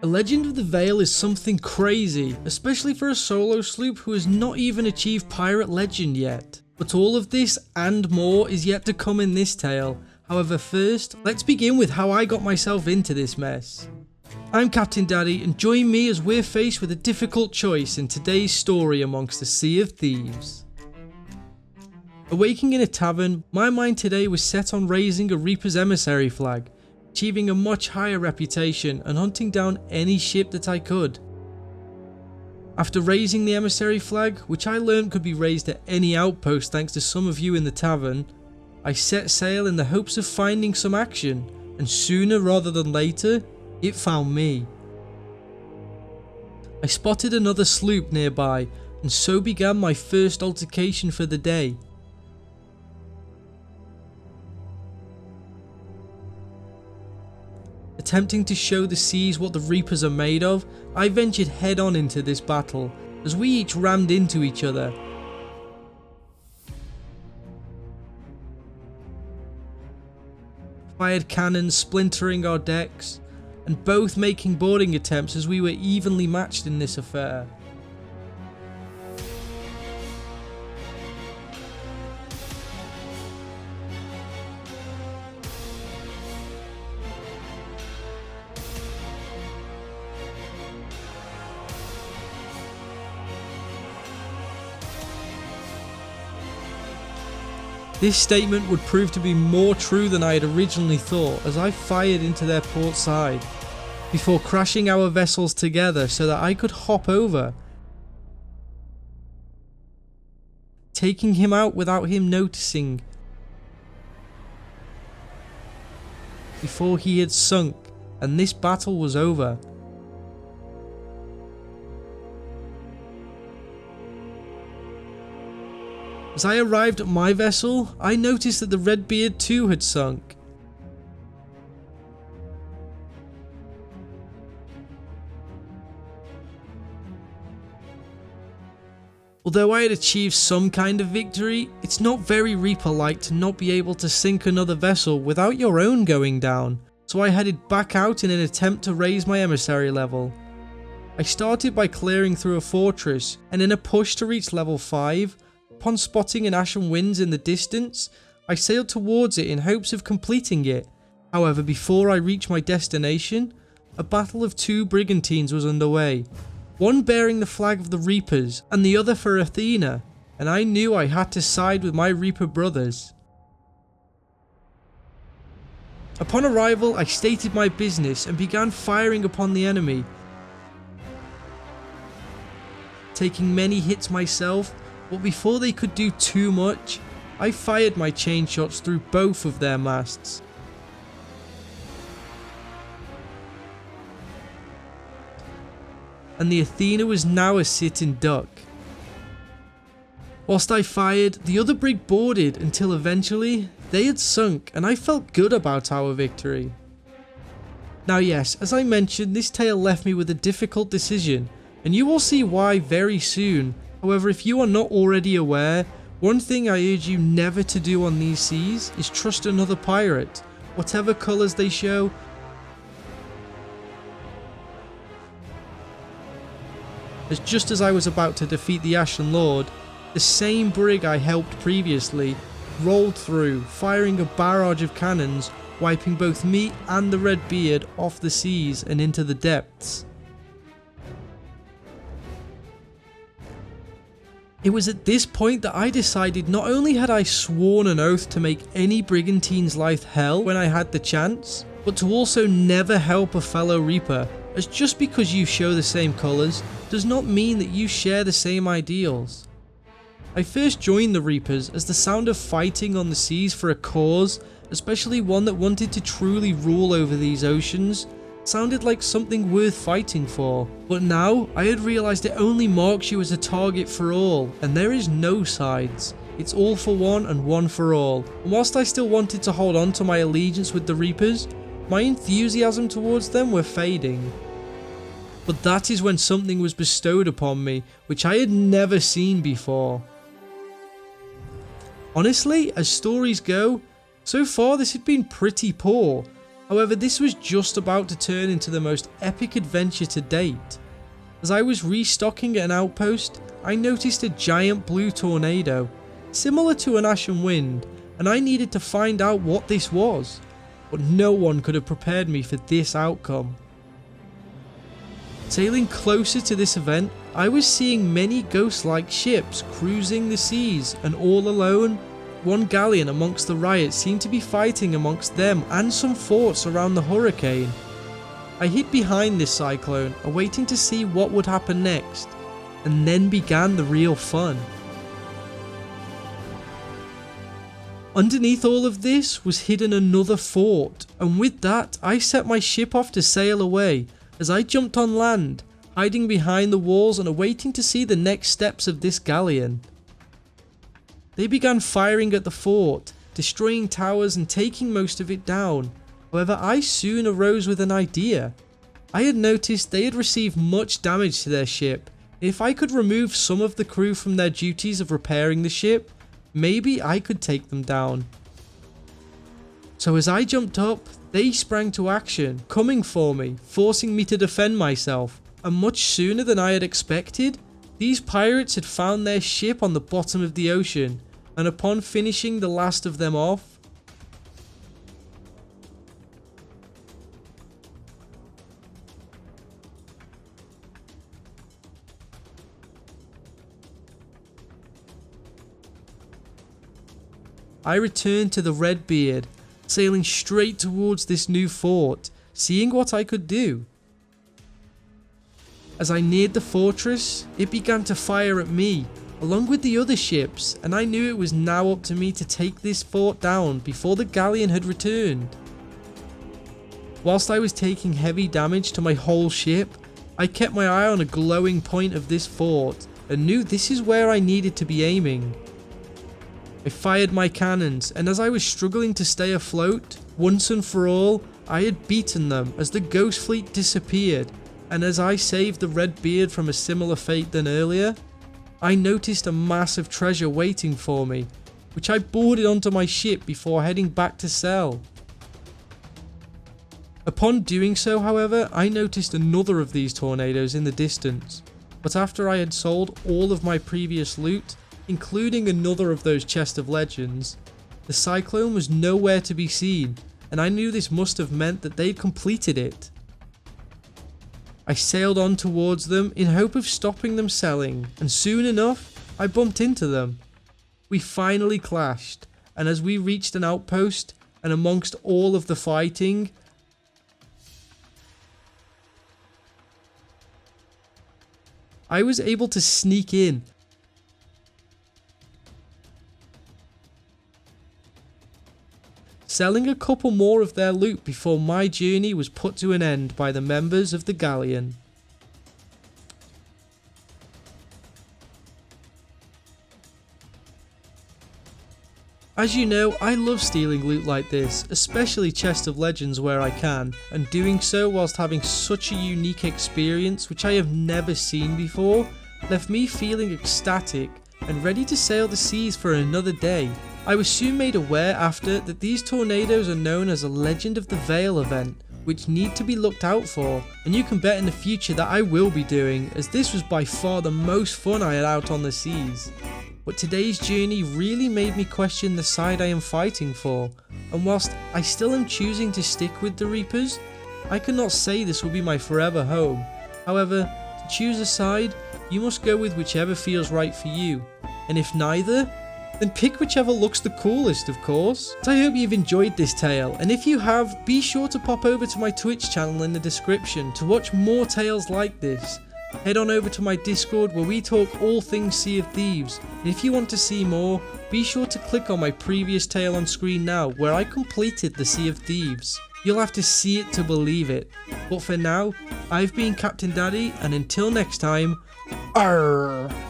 A Legend of the Veil is something crazy, especially for a solo sloop who has not even achieved Pirate Legend yet. But all of this and more is yet to come in this tale. However, first, let's begin with how I got myself into this mess. I'm Captain Daddy, and join me as we're faced with a difficult choice in today's story amongst the Sea of Thieves. Awaking in a tavern, my mind today was set on raising a Reaper's emissary flag, achieving a much higher reputation and hunting down any ship that I could. After raising the emissary flag, which I learned could be raised at any outpost thanks to some of you in the tavern, I set sail in the hopes of finding some action, and sooner rather than later, it found me. I spotted another sloop nearby, and so began my first altercation for the day. Attempting to show the seas what the Reapers are made of, I ventured head on into this battle, as we each rammed into each other. Fired cannons splintering our decks, and both making boarding attempts as we were evenly matched in this affair. This statement would prove to be more true than I had originally thought, as I fired into their port side, before crashing our vessels together so that I could hop over, taking him out without him noticing, before he had sunk and this battle was over. As I arrived at my vessel, I noticed that the Redbeard too had sunk. Although I had achieved some kind of victory, it's not very Reaper-like to not be able to sink another vessel without your own going down, so I headed back out in an attempt to raise my emissary level. I started by clearing through a fortress, and in a push to reach level 5, upon spotting an Ashen Winds in the distance, I sailed towards it in hopes of completing it. However, before I reached my destination, a battle of two brigantines was underway, one bearing the flag of the Reapers and the other for Athena, and I knew I had to side with my Reaper brothers. Upon arrival, I stated my business and began firing upon the enemy, taking many hits myself. But before they could do too much, I fired my chain shots through both of their masts. And the Athena was now a sitting duck. Whilst I fired, the other brig boarded until eventually they had sunk, and I felt good about our victory. Now yes, as I mentioned, this tale left me with a difficult decision, and you will see why very soon. However, if you are not already aware, one thing I urge you never to do on these seas is trust another pirate, whatever colours they show. As just as I was about to defeat the Ashen Lord, the same brig I helped previously rolled through, firing a barrage of cannons, wiping both me and the Redbeard off the seas and into the depths. It was at this point that I decided not only had I sworn an oath to make any brigantine's life hell when I had the chance, but to also never help a fellow Reaper, as just because you show the same colours does not mean that you share the same ideals. I first joined the Reapers as the sound of fighting on the seas for a cause, especially one that wanted to truly rule over these oceans, sounded like something worth fighting for. But now, I had realised it only marks you as a target for all, and there is no sides. It's all for one and one for all. And whilst I still wanted to hold on to my allegiance with the Reapers, my enthusiasm towards them were fading. But that is when something was bestowed upon me, which I had never seen before. Honestly, as stories go, so far this had been pretty poor. However, this was just about to turn into the most epic adventure to date. As I was restocking at an outpost, I noticed a giant blue tornado, similar to an Ashen Wind, and I needed to find out what this was. But no one could have prepared me for this outcome. Sailing closer to this event, I was seeing many ghost-like ships cruising the seas, and all alone, one galleon amongst the riot seemed to be fighting amongst them and some forts around the hurricane. I hid behind this cyclone, awaiting to see what would happen next, and then began the real fun. Underneath all of this was hidden another fort, and with that I set my ship off to sail away as I jumped on land, hiding behind the walls and awaiting to see the next steps of this galleon. They began firing at the fort, destroying towers and taking most of it down. However, I soon arose with an idea. I had noticed they had received much damage to their ship. If I could remove some of the crew from their duties of repairing the ship, maybe I could take them down. So as I jumped up, they sprang to action, coming for me, forcing me to defend myself. And much sooner than I had expected, these pirates had found their ship on the bottom of the ocean, and upon finishing the last of them off, I returned to the Redbeard, sailing straight towards this new fort, seeing what I could do. As I neared the fortress, it began to fire at me, along with the other ships, and I knew it was now up to me to take this fort down before the galleon had returned. Whilst I was taking heavy damage to my whole ship, I kept my eye on a glowing point of this fort, and knew this is where I needed to be aiming. I fired my cannons, and as I was struggling to stay afloat, once and for all, I had beaten them as the ghost fleet disappeared, and as I saved the Redbeard from a similar fate than earlier, I noticed a massive treasure waiting for me, which I boarded onto my ship before heading back to sell. Upon doing so, however, I noticed another of these tornadoes in the distance, but after I had sold all of my previous loot, including another of those chests of legends, the cyclone was nowhere to be seen, and I knew this must have meant that they'd completed it. I sailed on towards them in hope of stopping them selling, and soon enough I bumped into them. We finally clashed, and as we reached an outpost, and amongst all of the fighting, I was able to sneak in, selling a couple more of their loot before my journey was put to an end by the members of the galleon. As you know, I love stealing loot like this, especially chests of legends where I can, and doing so whilst having such a unique experience which I have never seen before, left me feeling ecstatic and ready to sail the seas for another day. I was soon made aware after that these tornadoes are known as a Legend of the Veil event, which need to be looked out for, and you can bet in the future that I will be doing, as this was by far the most fun I had out on the seas. But today's journey really made me question the side I am fighting for, and whilst I still am choosing to stick with the Reapers, I cannot say this will be my forever home. However, to choose a side, you must go with whichever feels right for you, and if neither, then pick whichever looks the coolest, of course. So I hope you've enjoyed this tale, and if you have, be sure to pop over to my Twitch channel in the description to watch more tales like this. Head on over to my Discord where we talk all things Sea of Thieves, and if you want to see more, be sure to click on my previous tale on screen now where I completed the Sea of Thieves. You'll have to see it to believe it. But for now, I've been Captain Daddy, and until next time, arrgh!